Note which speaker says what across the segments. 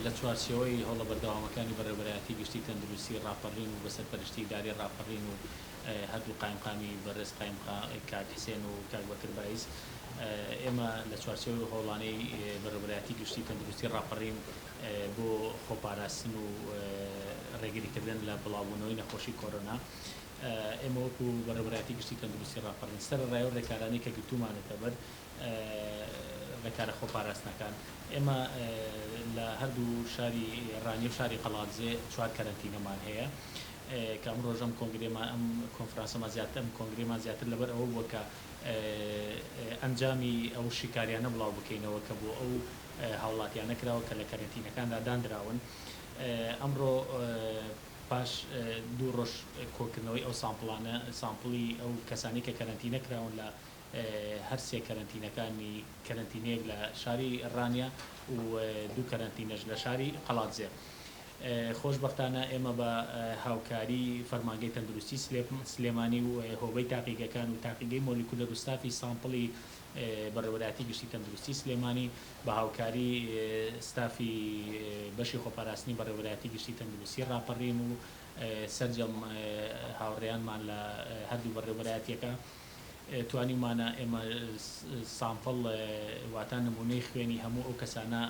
Speaker 1: لە چوارچێوەی هەوڵە بەردەوامەکانی بەڕێوەبەرایەتی گشتی تەندروستی ڕاپەڕین و بەسەرپەرشتی ئیداری ڕاپەڕین و هەردوو قایمقامی بەڕێز کاک حسێن و کاک بەکر بایز ئێمە لە چوارچێوەی هەوڵانەی بەڕێوەبەرایەتی گشتی تەندروستی ڕاپەڕین بۆ خۆپاراستن و ڕێگریکردن لە بڵاوبوونەوەی نەخۆشی کۆرۆنا ئێمە وەکو بەڕێوەبەرایەتی گشتی تەندروستی ڕاپەڕین سەرەڕای و ڕێکارانی کە گرتومانێتە بەر ڕێکارە خۆپاراستنەکان ئێمە لە هەردوو شاری ڕانی و شاری قەڵاتزێ 4 کەرەنتینەمان هەیە کە ئەم ڕۆژەم کۆنگرێمان ئەم کۆنفرانسەمان زیاتر ئەم کۆنگرێمان زیاتر لەبەر ئەوە بووە کە ئەنجامی ئەو شیکاریانە بڵاو بکەینەوە کە بۆ ئەو هاوڵاتیانە کراوە کە لە کەرەنتینەکاندا دانراون ئەمڕۆ پاش 2 ڕۆژ کۆکردنەوەی ئەو سامپڵانە سامپڵی ئەو کەسانی کە کەرەنتینە کراون لە هەر سێ کەرەنتینەکانی کەرەنتینەیەک لە شاری ڕانیا و 2 کەرەنتینەش لە شاری قەڵاتزێ خۆشبەختانە ئێمە بە هاوکاری فەرمانگەی تەندروستی سلێمانی و هۆبەی تاقیگەکان و تاقیگەی مۆلیکولە روستافی سامپڵی بەڕێوەبەرایەتی گشتی تەندروستی سلێمانی بە هاوکاری ستافی بەشی خۆپاراستنی بەڕێوەبەرایەتی گشتی تەندروستی ڕاپەڕین و سەرجەم هاوڕێیانمان لە هەردوو بەڕێوەبەرایەتیەکە توانیمانە ئێمە سامپڵ واتان نمونەی خوێنی هەموو ئەو کەسانە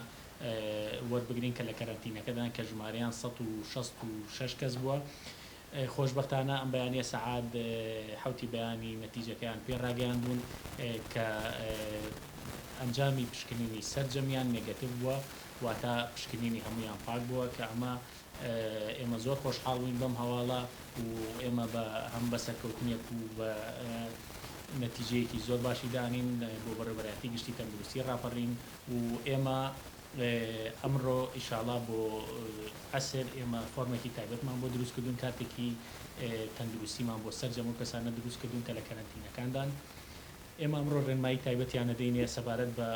Speaker 1: وەربگرین کە لە کەرەنتینەکەدان کە ژمارەیان 166 کەس بووە خۆشبەختانە ئەم بەیانیە سەعات حوتی بەیانی نەتیجەکەیان پێ ڕاگەیاندون کە ئەنجامی پشکنینی سەرجەمیان نێگەتیڤ بووە واتە پشکنینی هەمویان پاک بووە کە ئەمە ئێمە زۆر خۆشحاڵ بووین بەم هەواڵە و ئێمە بە هەم بە سەرکەوتنیەک و بە نەتیجەیەکی زۆر باشی دانین بۆ بەڕێوەبەرایەتی گشتی تەندروستی ڕاپەڕین و ئێمە ئەمڕۆ ئیشاڵا بۆ ئەسر ئێمە فۆرمێکی تایبەتمان بۆ دروستکردون کاتێکی تەندروستیمان بۆ سەرجەم و کەسانە دروستکردون کە لە کەرەنتینەکاندان ئێمە ئەمڕۆ ڕێنمایی تایبەتیان دەدەینێ سەبارەت بە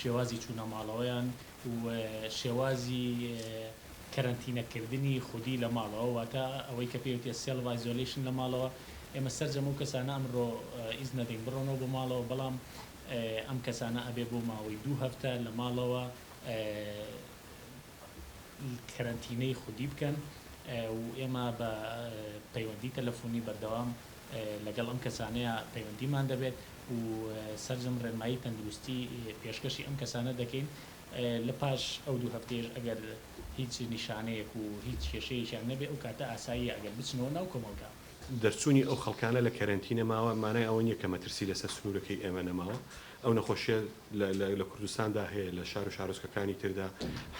Speaker 1: شێوازی چوونە ماڵەوەیان و شێوازی کەرەنتینەکردنی خودی لە ماڵەوە واتە ئەوەی کە پێوتێ سێلف ئایزۆلیشن لە ماڵەوە ئێمە سەرجەم و کەسانە ئەمڕۆ ئیز نەدەین بڕۆنەوە بۆ ماڵەوە بەڵام ئەم کەسانە ئەبێ بۆ ماوەی 2 هەفتە لە ماڵەوە کەرەنتینەی خودی بکەن و ئێمە بە پەیوەندی تەلەفۆنی بەردەوام لەگەڵ ئەم کەسانەیە پەیوەندیمان دەبێت و سەرجەم ڕێنمایی تەندروستی پێشکەشی ئەم کەسانە دەکەین لە پاش ئەو 2 هەفتەیەش ئەگەر هیچ نیشانەیەک و هیچ کێشەیەکیان نەبێ ئەو کاتە ئاسایی ئەگەر بچنەوە ناو کۆمەلگا
Speaker 2: دەرچوونی ئەو خەڵکانە لە کەرەنتینە ماوە مانای ئەوە نییە کە مەترسی لەسەر سنوورەکەی ئێمە نەماوە ئەو نەخۆشیە لە کوردستاندا هەیە لە شار و شارۆچکەکانی تردا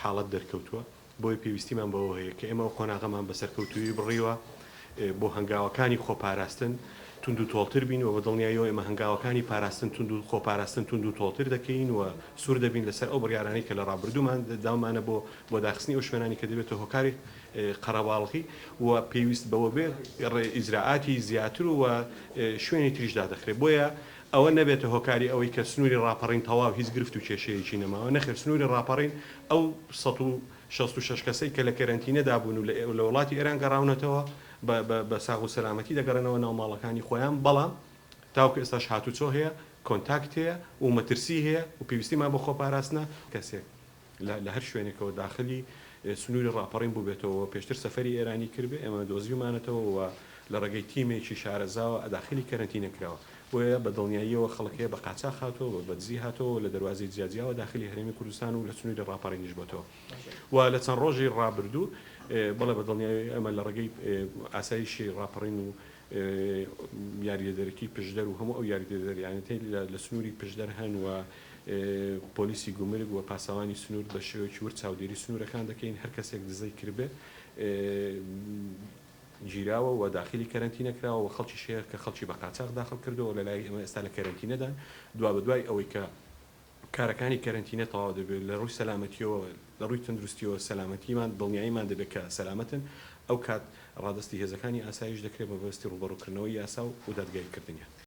Speaker 2: حاڵەت دەرکەوتووە بۆی پێویستیمان بەوە هەیە کە ئێمە قۆناغەمان بەسەرکەوتووی بڕیوە بۆ هەنگاوەکانی خۆپاراستن تونند و تۆڵتر بین و بە دڵنیاییەوە ئێمە هەنگاوەکانی پاراستن تونند و خۆپاراستن تونند و تۆڵتر دەکەین و سوور دەبین لەسەر ئەو بڕیارانەی کە لە ڕابردوومان داومانە بۆ داخستنی ئەو شوێنانی کە دەبێتە هۆکاری قەرەباڵغی و پێویست بەوە بێ ئیجراعاتی زیاتر و شوێنی تریشدا دەخرێت بۆیە ئەوە نەبێتە هۆکاری ئەوەی کە سنووری ڕاپەڕین تەواو هیچ گرفت و کێشەیەکی نەماوە نەخێر سنووری ڕاپەڕین ئەو 166 کەسەی کە لە کەرەنتینەدا بوون و لە وڵاتی ئێران گەڕاونەتەوە بە ساغ و سەلامەتی دەگەڕێنەوە ناو ماڵەکانی خۆیان بەڵام تاوکە ئێستاش هاتوچۆ هەیە کۆنتاکت هەیە و مەترسی هەیە و پێویستیمان بە خۆپاراستنە کەسێک لە هەر شوێنێکەوە داخلی سنووری ڕاپەڕین بوو بێتەوە پێشتر سەفەری ئێرانی کردبێ ئێمە دۆزیمانێتەوە و لە ڕێگەی تیمێکی شارەزاوە ئەداخلی کەرەنتینە کراوە بۆیە بە دڵنیاییەوە خەڵکەیە بە قاچاق هاتەوە بە دزی هاتەوە لە دەواازەی جیاجیاوە داخلی هەرێمی کوردستان و لە سنووری ڕاپەڕینیش بۆتەوە و لە چەند ڕۆژی ڕابردوو بەڵێ بە دڵنیایی ئەمە لە ڕێگەی ئاسایشی ڕاپەڕین و یاریدەرەکی پشدەر و هەموو ئەو یاریدەریانەتی لە سنووری پشدەر هەن و پۆلیسی گومرگ و پاسەوانی سنوور بە شێوەیەکی ورد چاودێری سنوورەکان دەکەین هەر کەسێک دزەی کردبێ گیراوە و داخلی کەرەنتینە کراوە و خەڵکی شەیە کە خەڵکی بە قاچاق داخل کردەوە لە لای ئێمە ئێستا لە کەرەنتینەدان دوا بە دوای ئەوەی کە کارەکانی کەرەنتینە تەواو دەبێت لە ڕووی سەلامەتیەوە لە ڕووی تەندروستیەوە سەلامەتیمان دڵنیاییمان دەبێت کە سەلامەتن ئەو کات ڕادستی هێزەکانی ئاسایش دەکرێت بە بەستی ڕوبەڕووکردنەوەی یاسا و دادگایکردنیە